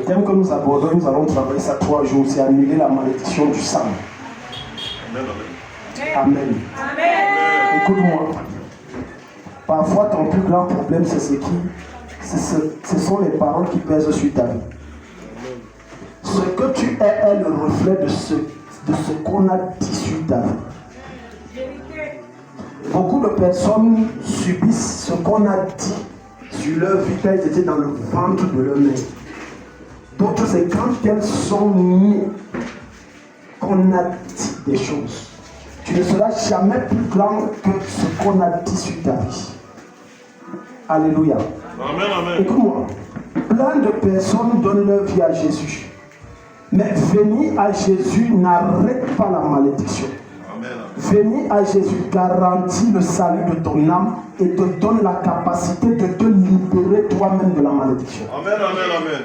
thème que nous abordons, nous allons travailler ça 3 jours, c'est annuler la malédiction du sang. Amen. Amen. Écoute-moi. Parfois, ton plus grand problème, ce sont les paroles qui pèsent sur ta vie. Ce que tu es est le reflet de ce qu'on a dit sur ta vie. Beaucoup de personnes subissent ce qu'on a dit sur leur vie quand elles étaient dans le ventre de leur mère. D'autres, c'est quand elles sont nées qu'on a dit des choses. Tu ne seras jamais plus grand que ce qu'on a dit sur ta vie. Alléluia. Amen, amen. Écoute-moi, plein de personnes donnent leur vie à Jésus. Mais venir à Jésus n'arrête pas la malédiction. Amen. Venir à Jésus garantit le salut de ton âme et te donne la capacité de te libérer toi-même de la malédiction. Amen, amen, amen.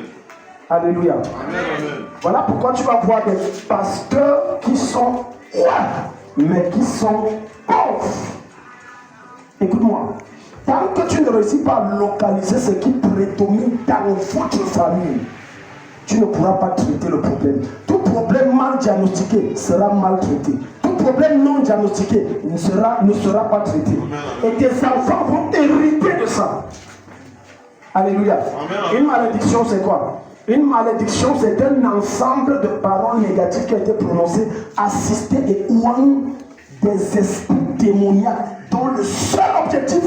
Alléluia. Amen, amen. Voilà pourquoi tu vas voir des pasteurs qui sont mais qui sont pauvres. Écoute-moi, tant que tu ne réussis pas à localiser ce qui prédomine dans votre famille, tu ne pourras pas traiter le problème. Tout problème mal diagnostiqué sera mal traité. Tout problème non diagnostiqué ne sera pas traité. Et tes enfants vont hériter de ça. Alléluia. Une malédiction, c'est quoi? Une malédiction, c'est un ensemble de paroles négatives qui ont été prononcées, assistées et ouannées des esprits démoniaques dont le seul objectif,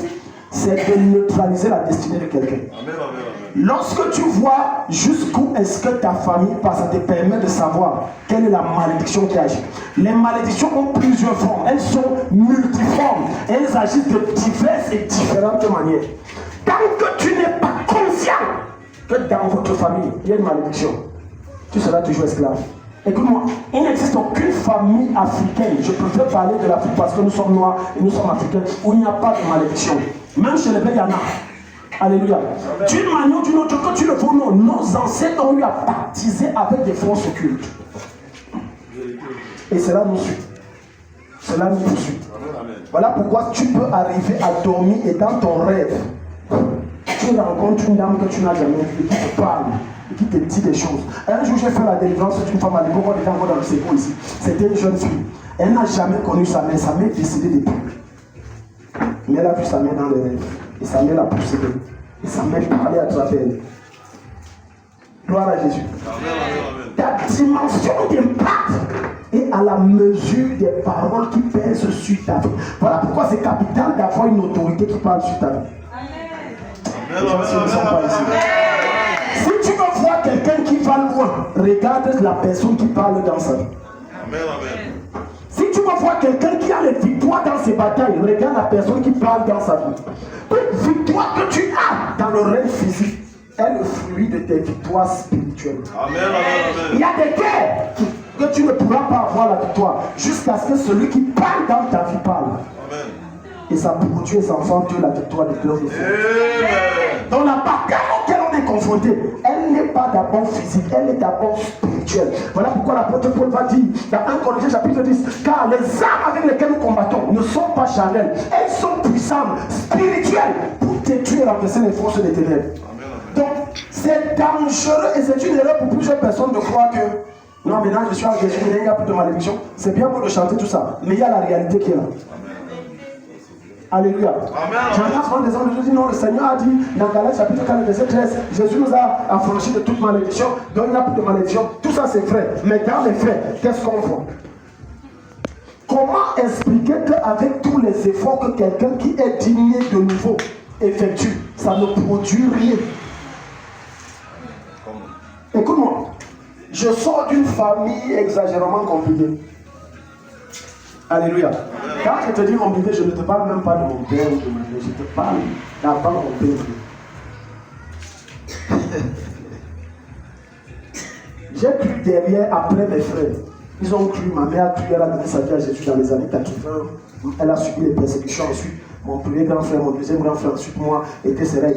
c'est de neutraliser la destinée de quelqu'un. Lorsque tu vois jusqu'où est-ce que ta famille passe, ça te permet de savoir quelle est la malédiction qui agit. Les malédictions ont plusieurs formes, elles sont multiformes, elles agissent de diverses et différentes manières. Tant que tu n'es pas conscient que dans votre famille, il y a une malédiction, tu seras toujours esclave. Écoute-moi, il n'existe aucune famille africaine, je préfère parler de l'Afrique parce que nous sommes noirs et nous sommes africains, où il n'y a pas de malédiction. Même chez les Belges, il y en a. Alléluia. D'une manière ou d'une autre, que tu le veux, non, nos ancêtres ont eu à baptiser avec des forces occultes. Et cela nous suit. Cela nous poursuit. Voilà pourquoi tu peux arriver à dormir et dans ton rêve, tu rencontres une dame que tu n'as jamais vue et qui te parle et qui te dit des choses. Un jour, j'ai fait la délivrance d'une femme à l'époque, on était encore dans le sécours ici. C'était une jeune fille. Elle n'a jamais connu sa mère. Sa mère est décédée depuis. Mais elle a vu sa mère dans les rêves. Et sa mère l'a poussée. Et sa mère parlait à travers elle. Gloire à Jésus. Ta dimension d'impact est à la mesure des paroles qui pèsent sur ta vie. Voilà pourquoi c'est capital d'avoir une autorité qui parle sur ta vie. Si tu veux voir quelqu'un qui va loin, regarde la personne qui parle dans sa vie. Si tu veux voir quelqu'un qui a les victoires dans ses batailles, regarde la personne qui parle dans sa vie. Toute victoire que tu as dans le règne physique est le fruit de tes victoires spirituelles. Il y a des guerres que tu ne pourras pas avoir la victoire jusqu'à ce que celui qui parle dans ta vie parle. Et ça produit les enfants de la victoire de gloire de foi. Dans la bataille auquel on est confronté, elle n'est pas d'abord physique, elle est d'abord spirituelle. Voilà pourquoi l'apôtre Paul va dire dans 1 Corinthiens chapitre 10, car les armes avec lesquelles nous combattons ne sont pas charnelles, elles sont puissantes, spirituelles, pour détruire et renverser les forces des ténèbres. Donc c'est dangereux et c'est une erreur pour plusieurs personnes de croire que non, maintenant je suis en Jésus, il n'y a plus de malédiction. C'est bien beau de chanter tout ça, mais il y a la réalité qui est là. Alléluia. J'entends souvent des hommes qui disent non, le Seigneur a dit dans Galates chapitre 4, verset 13, Jésus nous a affranchis de toute malédiction, donc il n'y a plus de malédiction. Tout ça c'est vrai. Mais dans les faits, qu'est-ce qu'on voit? Comment expliquer qu'avec tous les efforts que quelqu'un qui est digne de nouveau effectue, ça ne produit rien? Écoute-moi, je sors d'une famille exagérément compliquée. Alléluia. Quand je te dis compliqué, je ne te parle même pas de mon père ou de ma mère, je te parle d'avant mon père. J'ai cru derrière, après mes frères. Ils ont cru, ma mère a cru, elle a donné sa vie à Jésus dans les années 80. Elle a subi les persécutions ensuite. Mon premier grand frère, mon deuxième grand frère, ensuite moi, etc.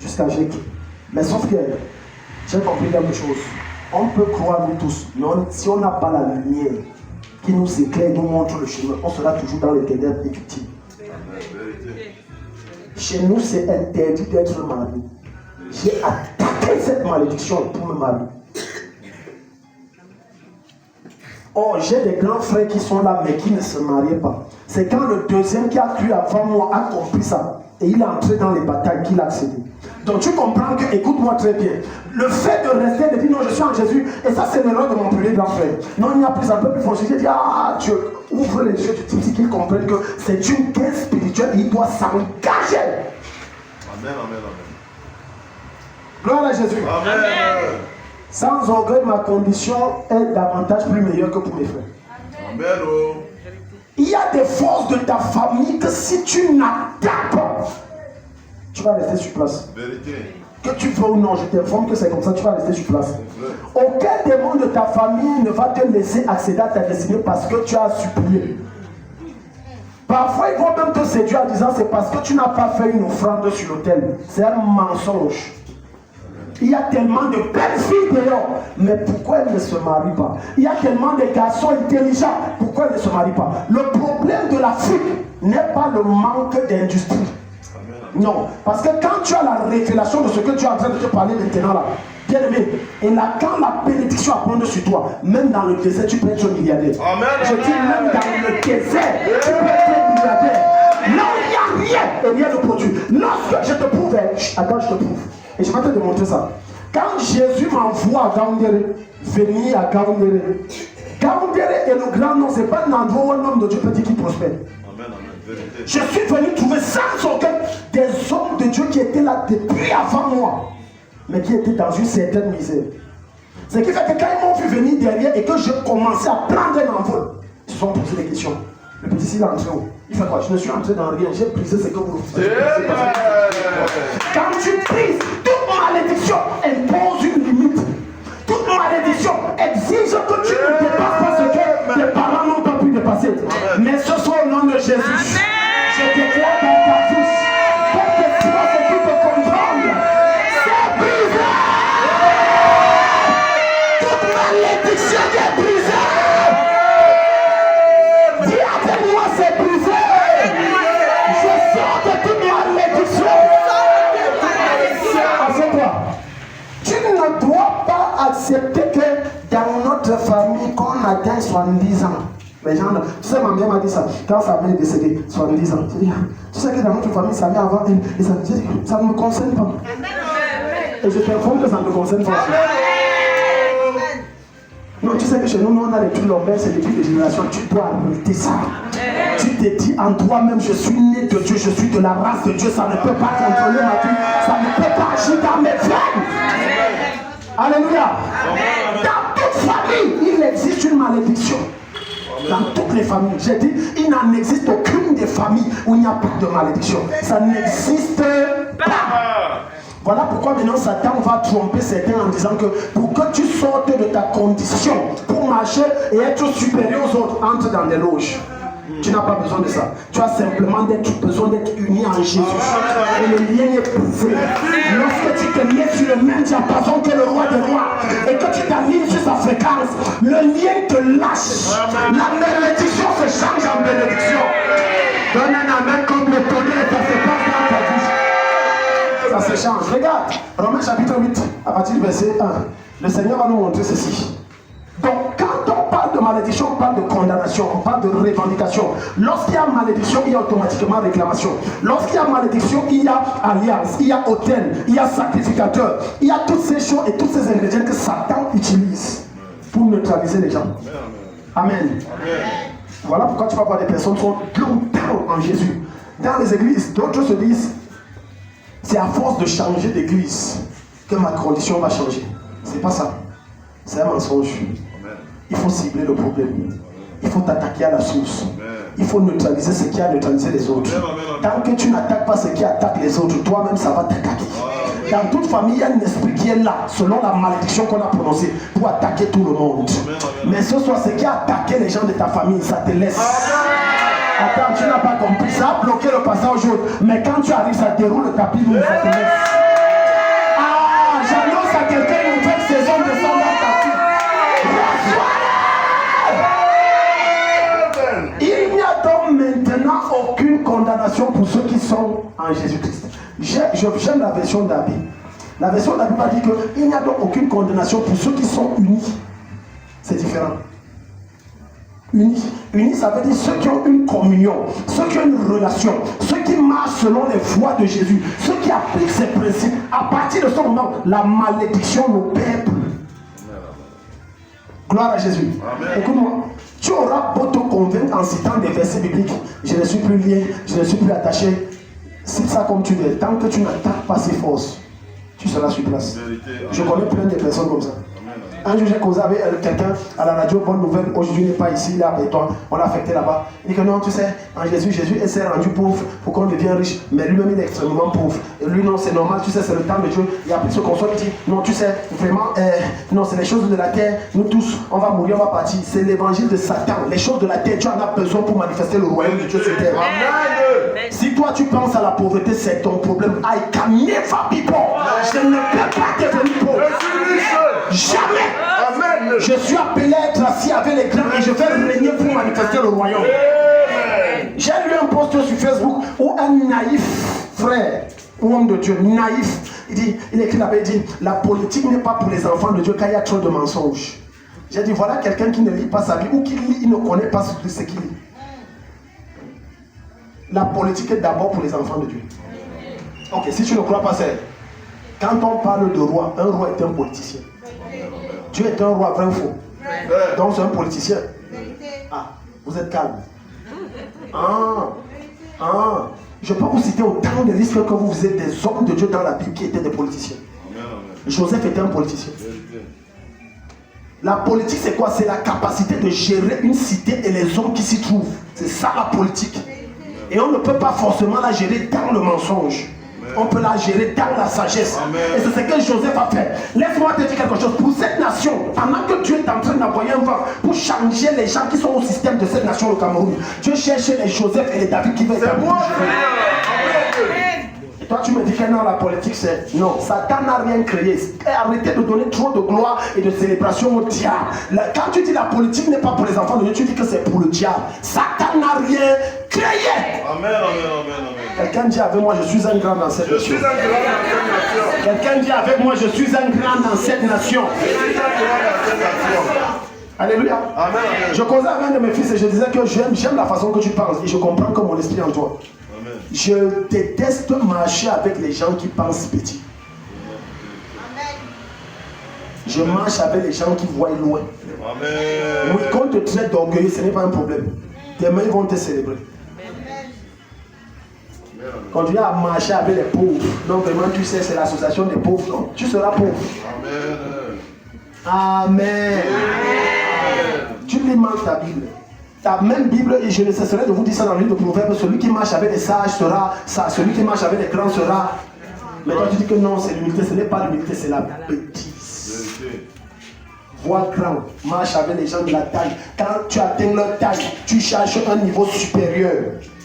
Jusqu'à j'ai cru. Mais sauf que j'ai compris quelque chose. On peut croire nous tous, mais si on n'a pas la lumière qui nous éclaire, nous montre le chemin, on sera toujours dans les ténèbres victimes. Chez nous, c'est interdit d'être marié. J'ai attaqué quitté cette malédiction pour me marier. Oh, j'ai des grands frères qui sont là, mais qui ne se mariaient pas. C'est quand le deuxième qui a cru avant moi a compris ça. Et il est entré dans les batailles qu'il a accédé. Donc tu comprends que, écoute-moi très bien, le fait de rester, de dire non, je suis en Jésus, et ça c'est l'erreur de mon premier grand frère. Non, il y a plus un peu plus foncier. J'ai dit, ah, tu ouvres les yeux du type qu'ils comprennent que c'est une guerre spirituelle, il doit s'engager. Amen, amen, amen. Gloire à Jésus. Amen. Sans orgueil, ma condition est davantage plus meilleure que pour mes frères. Amen. Oh. Il y a des forces de ta famille que si tu n'attaques pas, tu vas rester sur place. Vérité. Que tu veux ou non, je t'informe que c'est comme ça, tu vas rester sur place. Aucun démon de ta famille ne va te laisser accéder à ta destinée parce que tu as supplié. Parfois, ils vont même te séduire en disant c'est parce que tu n'as pas fait une offrande sur l'autel. C'est un mensonge. Il y a tellement de belles filles dehors, mais pourquoi elles ne se marient pas? Il y a tellement de garçons intelligents, pourquoi elles ne se marient pas? Le problème de l'Afrique n'est pas le manque d'industrie. Non, parce que quand tu as la révélation de ce que tu es en train de te parler maintenant là, bien aimé, et là, quand la bénédiction apprend sur toi, même dans le désert, tu peux être milliardaire. Amen. Je dis même dans le désert, tu peux être milliardaire. Là où il n'y a rien, et rien ne produit. Lorsque je te prouve, attends, je te prouve. Et je vais te démontrer ça. Quand Jésus m'envoie à Gaoundéré, venir à Gaoundéré, Gaoundéré est le grand nom, ce n'est pas un endroit où un homme de Dieu peut dire qu'il prospère. Amen, amen. Vérité. Je suis venu trouver sans aucun des hommes de Dieu qui étaient là depuis avant moi, mais qui étaient dans une certaine misère. Ce qui fait que quand ils m'ont vu venir derrière et que je commençais à prendre un envol, ils se sont posé des questions. Le petit s'il est entré où? Il fait quoi? Je ne suis entré dans rien, j'ai brisé ce que vous faites. Quand tu brises, toute malédiction impose une limite. Toute malédiction exige que tu ne dépasses pas ce que tes parents n'ont pas pu dépasser. Mais ce soir, au nom de Jésus, je déclare dans ta bouche que tu vas ce qui te contrôle. C'est brisé. Toute malédiction est brisée. Dis avec moi, c'est brisé. Je sors de toute malédiction. Assieds-toi. Tu ne dois pas accepter que dans notre famille, qu'on atteint 70 ans. Les gens, tu sais, ma mère m'a dit ça. Quand sa mère est décédée, 70 ans. Je dis, tu sais que dans notre famille, sa mère avant elle, et ça, je dis, ça ne me concerne pas. Et je t'informe que ça ne me concerne pas. Non, tu sais que chez nous, nous on a les trucs lombaires, c'est depuis des générations. Tu dois arrêter ça. Tu te dis en toi-même, je suis né de Dieu, je suis de la race de Dieu. Ça ne peut pas contrôler ma vie. Ça ne peut pas agir dans mes veines. Alléluia. Dans toute famille, il existe une malédiction. Dans toutes les familles, j'ai dit, il n'en existe aucune des familles où il n'y a pas de malédiction. Ça n'existe pas. Voilà pourquoi maintenant Satan va tromper certains en disant que pour que tu sortes de ta condition pour marcher et être supérieur aux autres, entre dans des loges. Tu n'as pas besoin de ça. Tu as simplement besoin d'être uni en Jésus. Et le lien est brisé. Lorsque tu te mets sur le même diapason que le roi des rois et que tu t'alignes sur sa fréquence, le lien te lâche. La bénédiction se change en bénédiction. Donne un amen comme le tonnerre, ça se passe dans ta vie. Ça se change. Regarde, Romains chapitre 8, à partir du verset 1. Le Seigneur va nous montrer ceci. Donc, quand on parle de malédiction, on parle de condamnation, on parle de revendication. Lorsqu'il y a malédiction, il y a automatiquement réclamation. Lorsqu'il y a malédiction, il y a alliance, il y a autel, il y a sacrificateur. Il y a toutes ces choses et tous ces ingrédients que Satan utilise pour neutraliser les gens. Amen. Amen. Voilà pourquoi tu vas voir des personnes qui sont longtemps en Jésus. Dans les églises, d'autres se disent, c'est à force de changer d'église que ma condition va changer. C'est pas ça. C'est un mensonge. Il faut cibler le problème. Il faut t'attaquer à la source. Il faut neutraliser ce qui a neutralisé les autres. Tant que tu n'attaques pas ce qui attaque les autres, toi-même ça va t'attaquer. Dans toute famille, il y a un esprit qui est là, selon la malédiction qu'on a prononcée, pour attaquer tout le monde. Mais ce soir, ce qui a attaqué les gens de ta famille, ça te laisse. Attends, tu n'as pas compris. Ça a bloqué le passage au jour. Mais quand tu arrives, ça déroule le tapis, ça te laisse. Ah, j'annonce à quelqu'un une nouvelle saison de sang dans ta vie. Il n'y a donc maintenant aucune condamnation pour ceux qui sont en Jésus-Christ. J'aime la version d'Abbé. La version de la Bible dit qu'il n'y a donc aucune condamnation pour ceux qui sont unis. C'est différent. Unis. Unis, ça veut dire ceux qui ont une communion, ceux qui ont une relation, ceux qui marchent selon les voies de Jésus, ceux qui appliquent ses principes. À partir de ce moment, la malédiction n'opère plus. Gloire à Jésus. Écoute-moi, tu auras beau te convaincre en citant des versets bibliques. Je ne suis plus lié, je ne suis plus attaché. C'est ça comme tu veux. Tant que tu n'attaques pas ses forces, tu seras sur place. Je connais plein de personnes comme ça. Un jour, j'ai causé avec quelqu'un à la radio, bonne nouvelle, aujourd'hui il n'est pas ici, il est à Béton, on l'a affecté là-bas. Il dit que non, tu sais, en Jésus s'est rendu pauvre pour qu'on devienne riche, mais lui-même il est extrêmement pauvre. Et lui, non, c'est normal, tu sais, c'est le temps de Dieu. Il a pris ce console, il dit, non, tu sais, vraiment, non, c'est les choses de la terre, nous tous, on va mourir, on va partir. C'est l'évangile de Satan. Les choses de la terre, tu en as besoin pour manifester le royaume de Dieu sur terre. Si toi tu penses à la pauvreté, c'est ton problème. I can never be poor. Je ne peux pas devenir pauvre. Jamais. Amen. Je suis appelé à être assis avec les grands et je vais régner pour manifester le royaume. J'ai lu un post sur Facebook où un naïf frère, ou homme de Dieu, naïf, il écrit là-bas, il dit, la politique n'est pas pour les enfants de Dieu car il y a trop de mensonges. J'ai dit, voilà quelqu'un qui ne lit pas sa Bible ou qui lit, il ne connaît pas ce qu'il lit. La politique est d'abord pour les enfants de Dieu. Ok, si tu ne crois pas, c'est quand on parle de roi, un roi est un politicien. Dieu est un roi, vrai ou faux? Donc c'est un politicien. Ah, vous êtes calme. Je peux vous citer autant de listes que vous êtes des hommes de Dieu dans la Bible qui étaient des politiciens. Joseph était un politicien. La politique, c'est quoi? C'est la capacité de gérer une cité et les hommes qui s'y trouvent. C'est ça la politique. Et on ne peut pas forcément la gérer dans le mensonge. On peut la gérer dans la sagesse. Amen. Et c'est ce que Joseph a fait. Laisse-moi te dire quelque chose. Pour cette nation, pendant que Dieu est en train d'envoyer un vent pour changer les gens qui sont au système de cette nation, le Cameroun, Dieu cherche les Joseph et les David qui veulent être. C'est moi. Et toi, tu me dis que non, la politique, c'est... Non, Satan n'a rien créé. Arrêtez de donner trop de gloire et de célébration au diable. Quand tu dis la politique n'est pas pour les enfants de Dieu, tu dis que c'est pour le diable. Satan n'a rien créé. Amen, amen, amen, amen. Quelqu'un dit avec moi, je suis un grand dans cette nation. Quelqu'un dit avec moi, je suis un grand dans cette nation. Alléluia. Amen, amen. Je causais avec un de mes fils et je disais que j'aime la façon que tu penses et je comprends que mon esprit en toi. Amen. Je déteste marcher avec les gens qui pensent petit. Amen. Je marche avec les gens qui voient loin. Amen. Oui, quand tu te traites d'orgueilleux, ce n'est pas un problème. Tes mains vont te célébrer. Quand tu as marché avec les pauvres, donc vraiment tu sais c'est l'association des pauvres, non? Tu seras pauvre. Amen. Amen. Tu lis mal ta Bible. Ta même Bible, et je ne cesserai de vous dire ça dans le livre de Proverbes, celui qui marche avec les sages sera ça, celui qui marche avec les grands sera. Mais toi tu dis que non, c'est l'humilité, ce n'est pas l'humilité, c'est la bêtise. Vois grand, marche avec les gens de la taille. Quand tu atteins leur taille, tu cherches un niveau supérieur.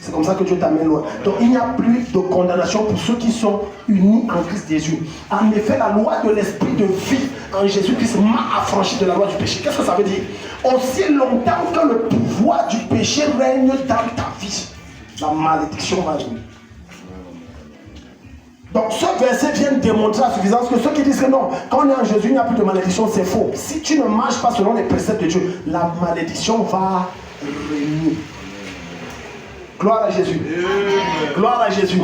C'est comme ça que Dieu t'amène loin. Donc il n'y a plus de condamnation pour ceux qui sont unis en Christ Jésus. En effet, la loi de l'esprit de vie en Jésus-Christ m'a affranchi de la loi du péché. Qu'est-ce que ça veut dire? Aussi longtemps que le pouvoir du péché règne dans ta vie, la malédiction va venir. Donc ce verset vient démontrer à suffisance que ceux qui disent que non, quand on est en Jésus, il n'y a plus de malédiction, c'est faux. Si tu ne marches pas selon les préceptes de Dieu, la malédiction va régner. Gloire à Jésus. Gloire à Jésus.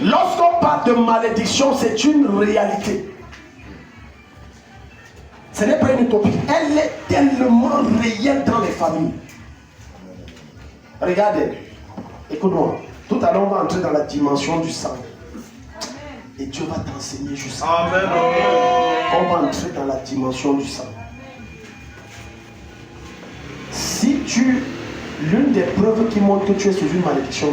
Lorsqu'on parle de malédiction, c'est une réalité. Ce n'est pas une utopie. Elle est tellement réelle dans les familles. Regardez. Écoute-moi. Tout à l'heure, on va entrer dans la dimension du sang. Et Dieu va t'enseigner jusqu'à. Amen. On va entrer dans la dimension du sang. Si tu... L'une des preuves qui montre que tu es sous une malédiction,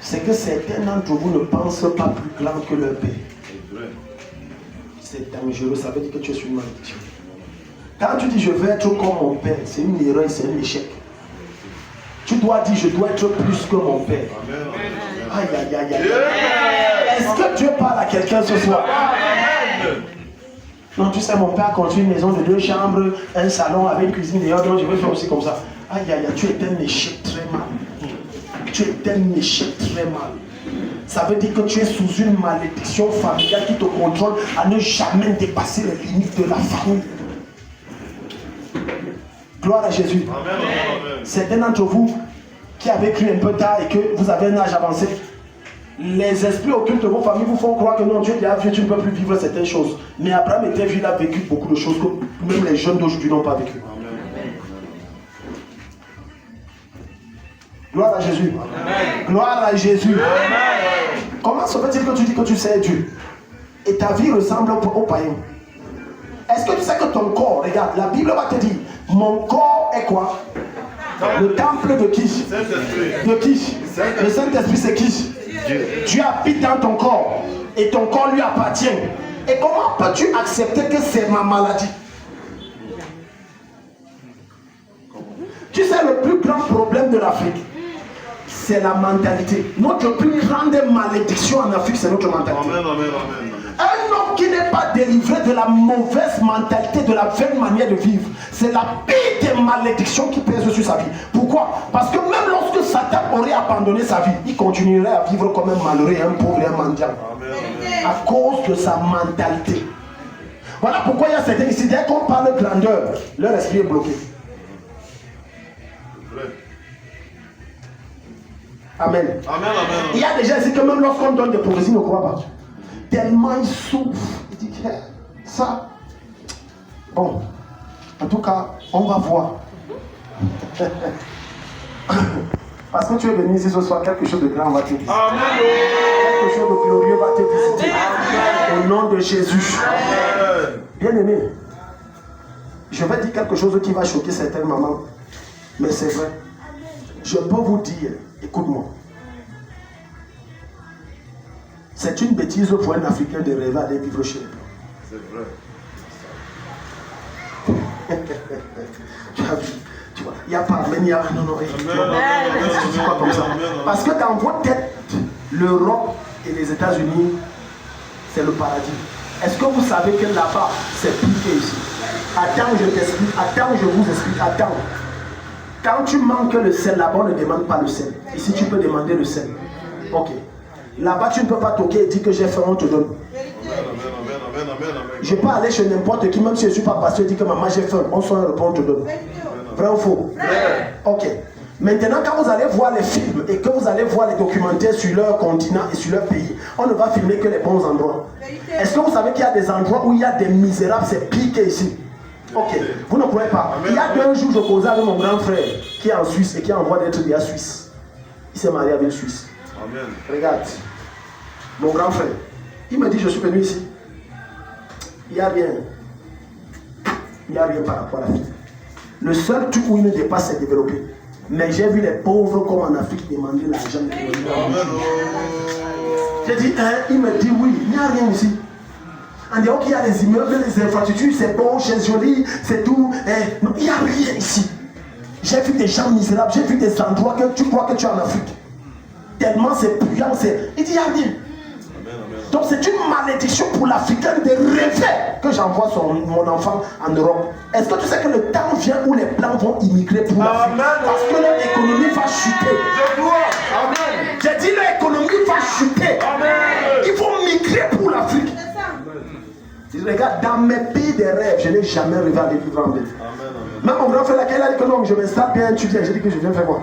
c'est que certains d'entre vous ne pensent pas plus grand que leur père. C'est dangereux, ça veut dire que tu es sous une malédiction. Quand tu dis je veux être comme mon père, c'est une erreur, c'est un échec. Tu dois dire je dois être plus que mon père. Aïe aïe aïe aïe. Est-ce que Dieu parle à quelqu'un ce soir? Non, tu sais, mon père a construit une maison de 2 chambres, un salon avec une cuisine dehors, donc je veux faire aussi comme ça. Aïe aïe aïe, tu es un échec très mal. Tu es un échec très mal. ça veut dire que tu es sous une malédiction familiale qui te contrôle à ne jamais dépasser les limites de la famille. Gloire à Jésus. Certains d'entre vous qui avez cru un peu tard et que vous avez un âge avancé, les esprits occultes de vos familles vous font croire que non, Dieu est déjà vieux, tu ne peux plus vivre certaines choses. Mais Abraham était vieux, il a vécu beaucoup de choses que même les jeunes d'aujourd'hui n'ont pas vécu. Gloire à Jésus. Amen. Gloire à Jésus. Amen. Comment se fait-il que tu dis que tu sais Dieu et ta vie ressemble au païen? Est-ce que tu sais que ton corps, regarde, la Bible va te dire, mon corps est quoi? Le temple de qui? De qui? Le Saint-Esprit, c'est qui? Dieu habite dans ton corps et ton corps lui appartient. Et comment peux-tu accepter que c'est ma maladie? Tu sais, le plus grand problème de l'Afrique, c'est la mentalité. Notre plus grande malédiction en Afrique, c'est notre mentalité. Amen, amen, amen. Un homme qui n'est pas délivré de la mauvaise mentalité, de la vaine manière de vivre, c'est la pire des malédictions qui pèse sur sa vie. Pourquoi? Parce que même lorsque Satan aurait abandonné sa vie, il continuerait à vivre comme un malheureux, un pauvre et un mendiant. À cause de sa mentalité. Voilà pourquoi il y a certains ici, dès qu'on parle de grandeur, leur esprit est bloqué. Amen. Amen, amen. Il y a des gens ici que même lorsqu'on donne des prophéties, ils ne croient pas. Tellement ils souffrent. Ils disent, hey, ça. Bon, en tout cas, on va voir. Parce que tu es venu ici ce soir, quelque chose de grand va te visiter. Amen. Quelque chose de glorieux va te visiter. Amen. Au nom de Jésus. Amen. Bien aimé, je vais dire quelque chose qui va choquer certaines mamans. Mais c'est vrai. Je peux vous dire, écoute-moi. C'est une bêtise pour un Africain de rêver d'aller vivre chez les Blancs. C'est vrai. Tu as vu, tu vois, il n'y a pas, mais il y a. Non, non, je dis quoi comme ça? Parce que dans votre tête, l'Europe et les États-Unis, c'est le paradis. Est-ce que vous savez que là-bas, c'est plus qu'ici? Attends, je t'explique, attends, je vous explique, attends. Quand tu manques le sel, là-bas, on ne demande pas le sel. Ici, tu peux demander le sel. Ok. Là-bas, tu ne peux pas toquer et dire que j'ai faim, on te donne. Je peux aller chez n'importe qui, même si je ne suis pas pasteur, dire que maman, j'ai faim, on sort un repas, on te donne. Vrai ou faux? Ok. Maintenant, quand vous allez voir les films et que vous allez voir les documentaires sur leur continent et sur leur pays, on ne va filmer que les bons endroits. Est-ce que vous savez qu'il y a des endroits où il y a des misérables, c'est pire qu'ici? Ok, vous ne croyez pas. Il y a 2 jours, je causais avec mon grand frère qui est en Suisse et qui envoie des trucs à Suisse. Il s'est marié avec une Suisse. Amen. Regarde, mon grand frère, il me dit, je suis venu ici. Il n'y a rien. Il n'y a rien par rapport à la vie. Le seul truc où il ne dépasse, c'est développer. Mais j'ai vu les pauvres comme en Afrique demander l'argent. J'ai dit, hein? Il me dit, oui, il n'y a rien ici. On dit, ok, il y a les immeubles, les infrastructures, c'est beau, c'est joli, c'est tout. Non, il n'y a rien ici. J'ai vu des gens misérables, j'ai vu des endroits que tu crois que tu es en Afrique. Tellement c'est bruyant, il dit, il n'y a rien. Donc c'est une malédiction pour l'Africain de rêver que j'envoie mon enfant en Europe. Est-ce que tu sais que le temps vient où les Blancs vont immigrer pour l'Afrique? Parce que leur économie va chuter. J'ai dit leur économie va chuter. Amen. Ils vont migrer pour l'Afrique. Je regarde, dans mes pays de rêves, je n'ai jamais rêvé à vivre en Belgique. Même mon grand frère, laquelle a dit que non, je m'installe bien, tu viens, j'ai dit que je viens faire quoi?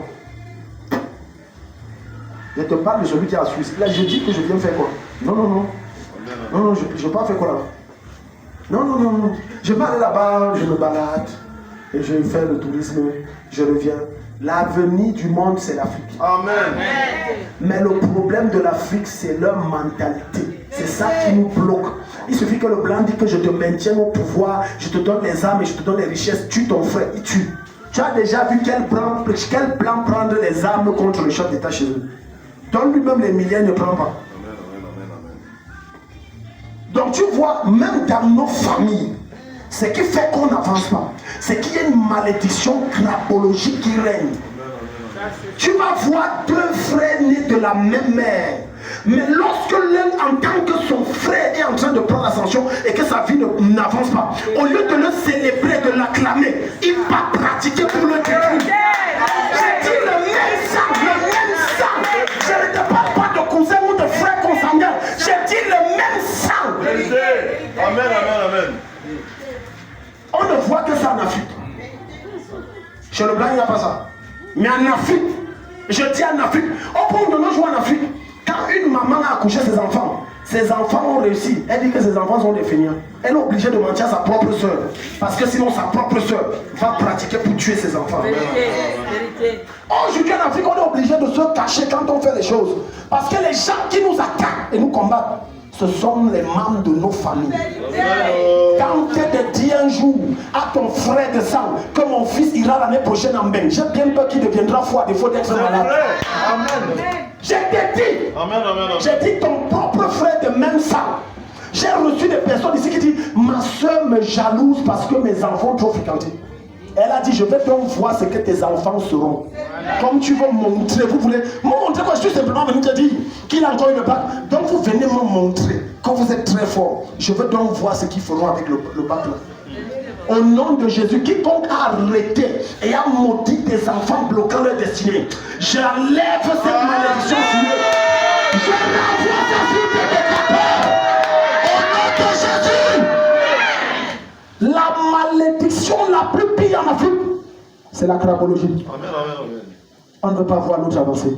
Je te parle de celui qui est en Suisse. Là, je dis que je viens faire quoi? Non, non, non. Non, non, je ne vais pas faire quoi là-bas. Non, non, non, non. Je vais aller là-bas, je me balade, et je fais le tourisme, je reviens. L'avenir du monde, c'est l'Afrique. Amen. Mais le problème de l'Afrique, c'est leur mentalité. C'est ça qui nous bloque. Il suffit que le blanc dit que je te maintiens au pouvoir, je te donne les armes et je te donne les richesses. Tue ton frère, il tue. Tu as déjà vu quel blanc prendre les armes contre le chef d'État chez eux? Donne-lui même les milliers, il ne prend pas. Donc tu vois, même dans nos familles, ce qui fait qu'on n'avance pas, c'est qu'il y a une malédiction crapologique qui règne. Tu vas voir 2 frères nés de la même mère. Mais lorsque l'un entend que son frère est en train de prendre l'ascension et que sa vie n'avance pas, au lieu de le célébrer, de l'acclamer, il va pratiquer pour le détruire. J'ai dit le même sang, le même sang. Je ne te parle pas de cousin ou de frère. On ne voit que ça en Afrique. Chez le blanc, il n'y a pas ça. Mais en Afrique, je dis en Afrique, au point de nos jours en Afrique, quand une maman a accouché ses enfants ont réussi. Elle dit que ses enfants sont des feignants. Elle est obligée de mentir à sa propre soeur. Parce que sinon sa propre soeur va pratiquer pour tuer ses enfants. Vérité. Aujourd'hui en Afrique, on est obligé de se cacher quand on fait les choses. Parce que les gens qui nous attaquent et nous combattent, ce sont les membres de nos familles. Quand tu te dis un jour à ton frère de sang que mon fils ira l'année prochaine en bain, j'ai bien peur qu'il deviendra fou à défaut d'être malade. Amen. Je te dis, Amen. j'ai dit ton propre frère de même sang. J'ai reçu des personnes ici qui disent ma soeur me jalouse parce que mes enfants ont trop fréquenté. Elle a dit je vais donc voir ce que tes enfants seront. Comme tu veux montrer, vous voulez me montrer quoi? Je suis simplement venu te dire qu'il a encore une bague. Donc vous venez me montrer que vous êtes très fort. Je veux donc voir ce qu'ils feront avec le bac là. Au nom de Jésus, quiconque a arrêté et a maudit des enfants bloquant leur destinée, j'enlève cette malédiction sur eux. Je l'envoie ta vie de au nom de Jésus. La malédiction la plus pire en Afrique, c'est la crapologie. Amen. On ne veut pas voir l'autre avancer.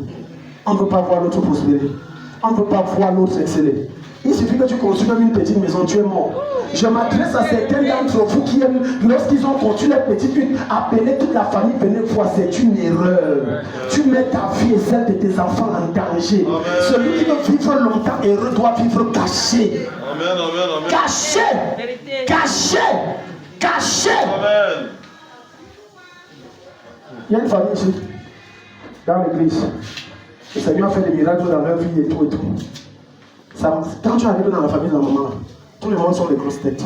On ne veut pas voir l'autre prospérer. On ne veut pas voir l'autre exceller. Il suffit que tu construis même une petite maison, tu es mort. Je m'adresse à certains d'entre vous qui aiment, lorsqu'ils ont construit leur petite une, appeler toute la famille, venez voir, c'est une erreur. Tu mets ta vie et celle de tes enfants en danger. Amen. Celui qui veut vivre longtemps heureux doit vivre caché. Amen. Caché. Amen. Il y a une famille ici, dans l'église. Le Seigneur a fait des miracles dans leur vie et tout. Ça, quand tu arrives dans la famille de la maman, tout le monde sont des grosses têtes.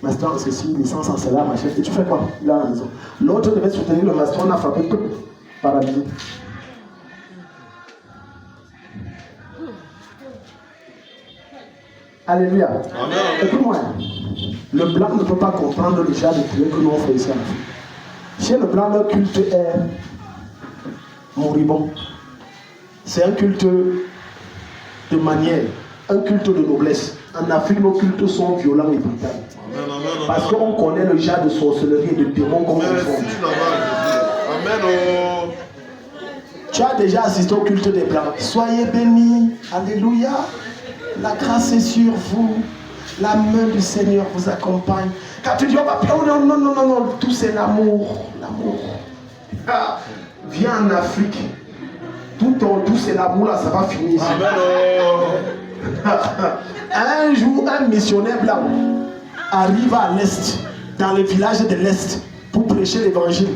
Maston, ceci, licence en cela, ma chef. Et tu fais quoi? Il est à la maison. L'autre devait soutenir le maston, on a frappé tout, paralysé. Alléluia. Amen. Écoute-moi, le blanc ne peut pas comprendre le genre de Dieu que nous on fait ici. Chez le blanc, le culte est moribond. C'est un culte de manière, un culte de noblesse. En Afrique, nos cultes sont violents et brutaux. Parce qu'on connaît le genre de sorcellerie et de démons qu'on confond. Amen. Tu as déjà assisté au culte des blancs. Soyez bénis. Alléluia. La grâce est sur vous. La main du Seigneur vous accompagne. Quand tu dis, oh, non, tout c'est l'amour. L'amour. Ah, viens en Afrique. Tout c'est l'amour, là, ça va finir ici. Un jour, un missionnaire blanc arrive à l'Est, dans le village de l'Est, pour prêcher l'évangile.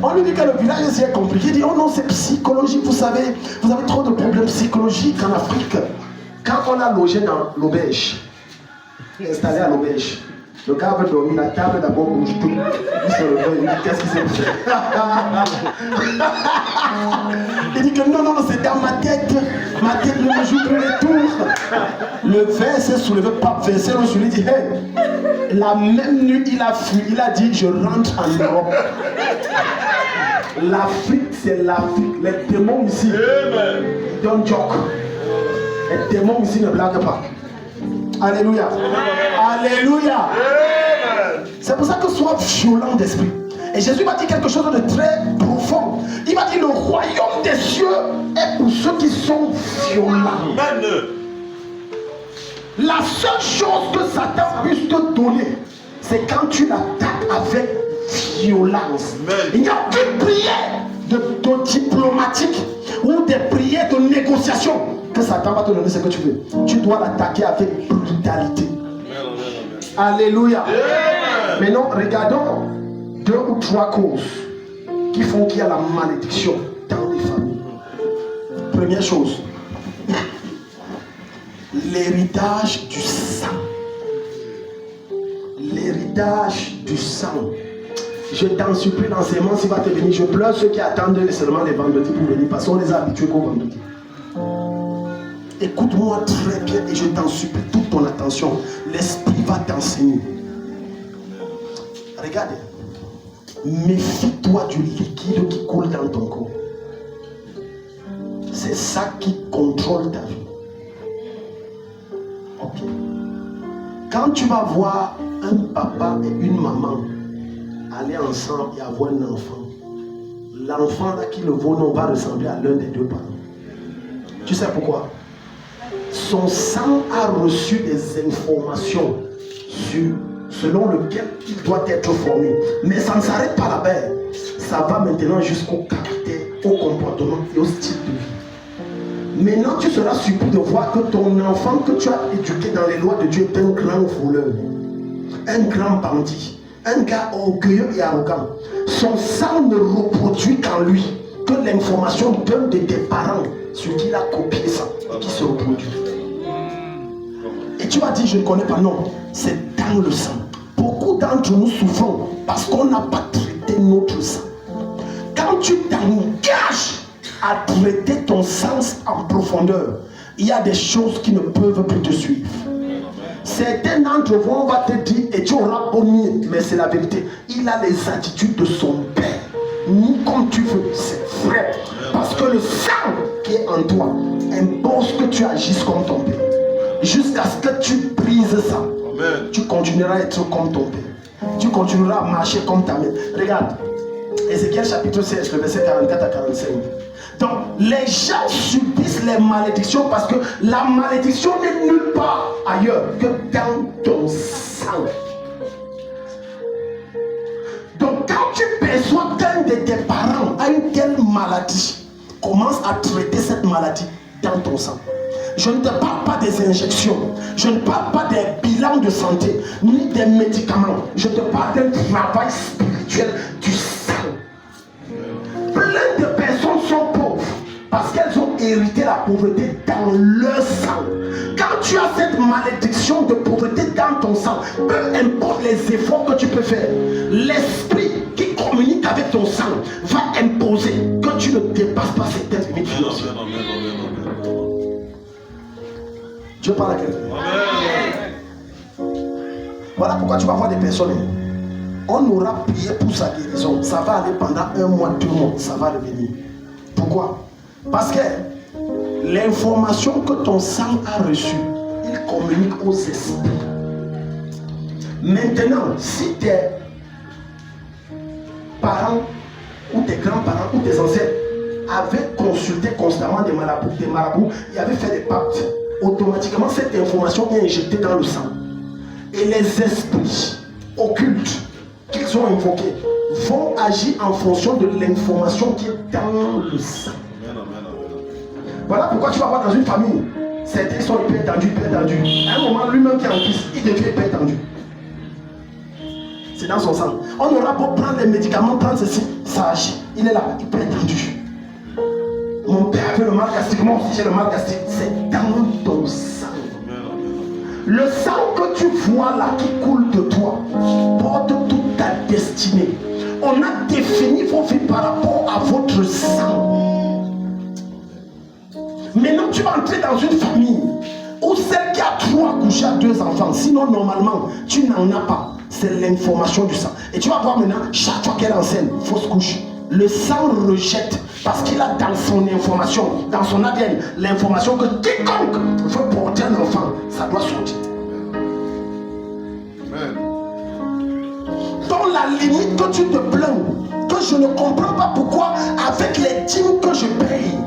On lui dit que le village c'est compliqué. Il dit, oh non, c'est psychologique, vous savez, vous avez trop de problèmes psychologiques en Afrique. Quand on a logé dans l'auberge, installé à l'auberge, le gars avait dormi, la table d'abord bouge tout. Il se réveille, il dit, qu'est-ce qui s'est passé? Il dit que non, c'est dans ma tête ne me joue plus les tours. Le verre s'est soulevé, pape verset le soulevé, il dit, hey, la même nuit il a fui, il a dit, je rentre en Europe. L'Afrique, c'est l'Afrique. Les démons ici, don't joke. Les démons ici ne blaguent pas. Alléluia. Alléluia. C'est pour ça que sois violent d'esprit. Et Jésus m'a dit quelque chose de très profond. Il m'a dit le royaume des cieux est pour ceux qui sont violents. La seule chose que Satan puisse te donner, c'est quand tu l'attaques avec violence. Il n'y a aucune prière de diplomatique ou des prières de négociation que Satan va te donner ce que tu veux. Tu dois l'attaquer avec brutalité. Alléluia. Maintenant, regardons 2 ou 3 causes qui font qu'il y a la malédiction dans les familles. Première chose, l'héritage du sang. L'héritage du sang. Je t'en supplie, l'enseignement s'il va te venir. Je pleure ceux qui attendent seulement les vendredis pour venir parce qu'on les a habitués qu'au vendredi. Écoute-moi très bien et je t'en supplie toute ton attention. L'esprit va t'enseigner. Regarde. Méfie-toi du liquide qui coule dans ton corps. C'est ça qui contrôle ta vie. Ok. Quand tu vas voir un papa et une maman aller ensemble et avoir un enfant, l'enfant là qui le vaut non va ressembler à l'un des deux parents. Tu sais pourquoi? Son sang a reçu des informations selon lequel il doit être formé. Mais ça ne s'arrête pas là-bas. Ça va maintenant jusqu'au caractère, au comportement et au style de vie. Maintenant, tu seras surpris de voir que ton enfant que tu as éduqué dans les lois de Dieu est un grand voleur, un grand bandit, un gars orgueilleux et arrogant. Son sang ne reproduit qu'en lui que l'information d'un de tes parents sur qui il a copié ça et qui se reproduit. Et tu vas dire, je ne connais pas. Non, c'est dans le sang. Beaucoup d'entre nous souffrons parce qu'on n'a pas traité notre sang. Quand tu t'engages à traiter ton sens en profondeur, il y a des choses qui ne peuvent plus te suivre. Certains d'entre vous, on va te dire, et tu auras beau nier, mais c'est la vérité. Il a les attitudes de son père. Ni comme tu veux, c'est vrai. Parce que le sang qui est en toi impose que tu agisses comme ton père. Jusqu'à ce que tu brises ça. Amen. Tu continueras à être comme ton père. Tu continueras à marcher comme ta mère. Regarde, Ézéchiel chapitre 16, le verset 44 à 45. Donc, les gens subissent les malédictions parce que la malédiction n'est nulle part ailleurs que dans ton sang. Donc, quand tu perçois qu'un de tes parents a une telle maladie, commence à traiter cette maladie dans ton sang. Je ne te parle pas des injections, je ne parle pas des bilans de santé, ni des médicaments. Je te parle d'un travail spirituel du sang. Plein de personnes sont pauvres parce qu'elles ont hérité la pauvreté dans leur sang. Quand tu as cette malédiction de pauvreté dans ton sang, peu importe les efforts que tu peux faire, l'esprit qui communique avec ton sang va imposer que tu ne dépasses pas certaines limites financières. Dieu parle à quelqu'un. Voilà pourquoi tu vas voir des personnes. On aura prié pour sa guérison. Ça va aller pendant 1 mois, 2 mois. Ça va revenir. Pourquoi? Parce que l'information que ton sang a reçue, il communique aux esprits. Maintenant, si tes parents ou tes grands-parents ou tes ancêtres avaient consulté constamment des marabouts, ils avaient fait des pactes, automatiquement cette information est injectée dans le sang. Et les esprits occultes qu'ils ont invoqués vont agir en fonction de l'information qui est dans le sang. Voilà pourquoi tu vas voir dans une famille, certains sont hyper tendus. À un moment, lui-même qui est en Christ, il devient hyper tendu. C'est dans son sang. On aura beau prendre les médicaments, prendre ceci, ça agit. Il est là, hyper tendu. Mon père avait le mal gastrique, moi aussi j'ai le mal gastrique. C'est dans ton sang. Le sang que tu vois là qui coule de toi porte toute ta destinée. On a défini vos vies par rapport à votre sang. Maintenant tu vas entrer dans une famille où celle qui a 3 couchés à 2 enfants, sinon normalement tu n'en as pas. C'est l'information du sang. Et tu vas voir maintenant, chaque fois qu'elle enseigne, fausse couche, le sang rejette parce qu'il a dans son information, dans son ADN, l'information que quiconque veut porter un enfant, ça doit sortir. Dans la limite que tu te plains, que je ne comprends pas pourquoi, avec les dîmes que je paye,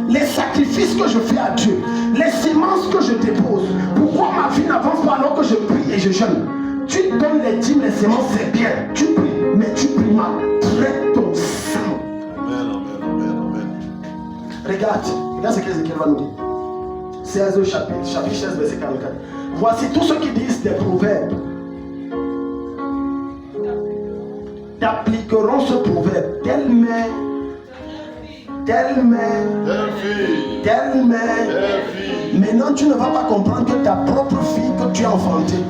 les sacrifices que je fais à Dieu, les semences que je dépose, pourquoi ma vie n'avance pas alors que je prie et je jeûne? Tu donnes les dîmes, les semences, c'est bien, tu pries, mais tu pries mal. Traite ton sang. Regarde ce qu'Ézéchiel va nous dire. 16 chapitre 16, verset 44. Voici tous ceux qui disent des proverbes. T'appliqueront ce proverbe. Telle mère, telle mère, telle mère. Maintenant, tu ne vas pas comprendre que ta propre fille que tu as enfantée,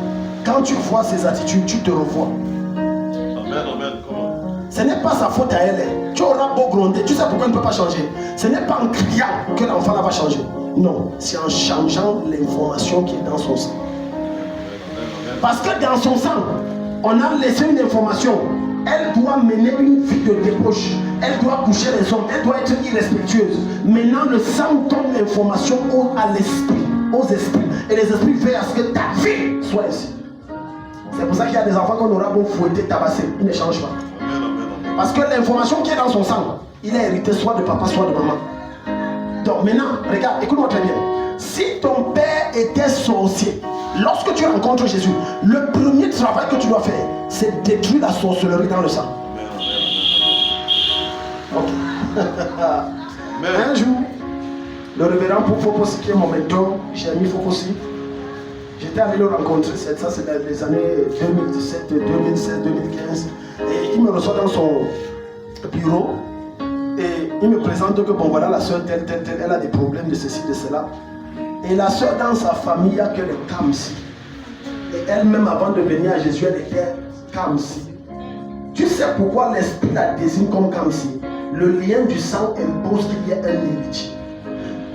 quand tu vois ses attitudes, tu te revois. Amen. Comment? Ce n'est pas sa faute à elle. Tu auras beau gronder. Tu sais pourquoi elle ne peut pas changer? Ce n'est pas en criant que l'enfant va changer. Non, c'est en changeant l'information qui est dans son sang. Parce que dans son sang, on a laissé une information. Elle doit mener une vie de débauche. Elle doit coucher les hommes. Elle doit être irrespectueuse. Maintenant, le sang donne l'information à l'esprit. aux esprits. Et les esprits veillent à ce que ta vie soit ainsi. C'est pour ça qu'il y a des enfants qu'on aura beau fouetter, tabasser. Ils ne changent pas. Parce que l'information qui est dans son sang, il a hérité soit de papa, soit de maman. Donc maintenant, regarde, écoute-moi très bien. Si ton père était sorcier, lorsque tu rencontres Jésus, le premier travail que tu dois faire, c'est détruire la sorcellerie dans le sang. Ok. Un jour, le révérend Fofosi, qui est mon mentor, j'ai mis Fofosi. J'étais allé le rencontrer, ça c'est dans les années 2017, 2016, 2015. Et il me reçoit dans son bureau. Et il me présente que bon voilà la soeur telle, elle a des problèmes de ceci, de cela. Et la soeur dans sa famille, il n'y a que les Kamsi. Et elle-même avant de venir à Jésus, elle était Kamsi. Tu sais pourquoi l'esprit la désigne comme Kamsi? Le lien du sang impose qu'il y ait un héritier.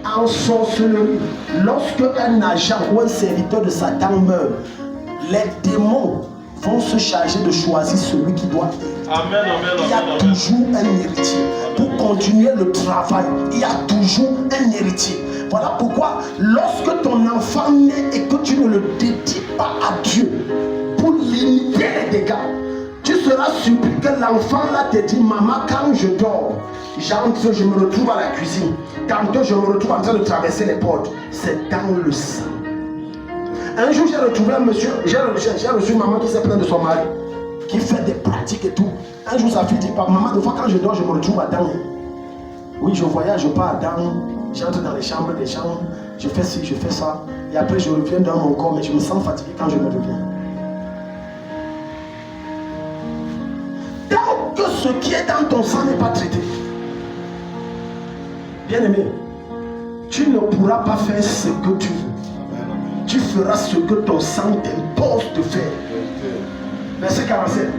En sorcellerie, lorsque un agent ou un serviteur de Satan meurt, les démons vont se charger de choisir celui qui doit hériter. Amen, amen, il y a toujours un héritier. Pour continuer le travail, il y a toujours un héritier. Voilà pourquoi, lorsque ton enfant naît et que tu ne le dédies pas à Dieu pour limiter les dégâts, tu seras surpris que l'enfant là te dit: maman, quand je dors, j'entre, je me retrouve à la cuisine. Tantôt, je me retrouve en train de traverser les portes. C'est dans le sang. Un jour, j'ai retrouvé un monsieur, j'ai reçu une maman qui s'est plainte de son mari, qui fait des pratiques et tout. Un jour, sa fille dit: maman, des fois, quand je dors, je me retrouve à Dan. Oui, je voyage, je pars à Dan, j'entre dans les chambres des gens, je fais ci, je fais ça. Et après, je reviens dans mon corps, mais je me sens fatigué quand je me reviens. Tant que ce qui est dans ton sang n'est pas traité, bien-aimé, tu ne pourras pas faire ce que tu veux. Tu feras ce que ton sang t'impose de faire. Verset 47.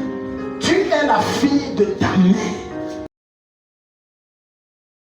Tu es la fille de ta mère.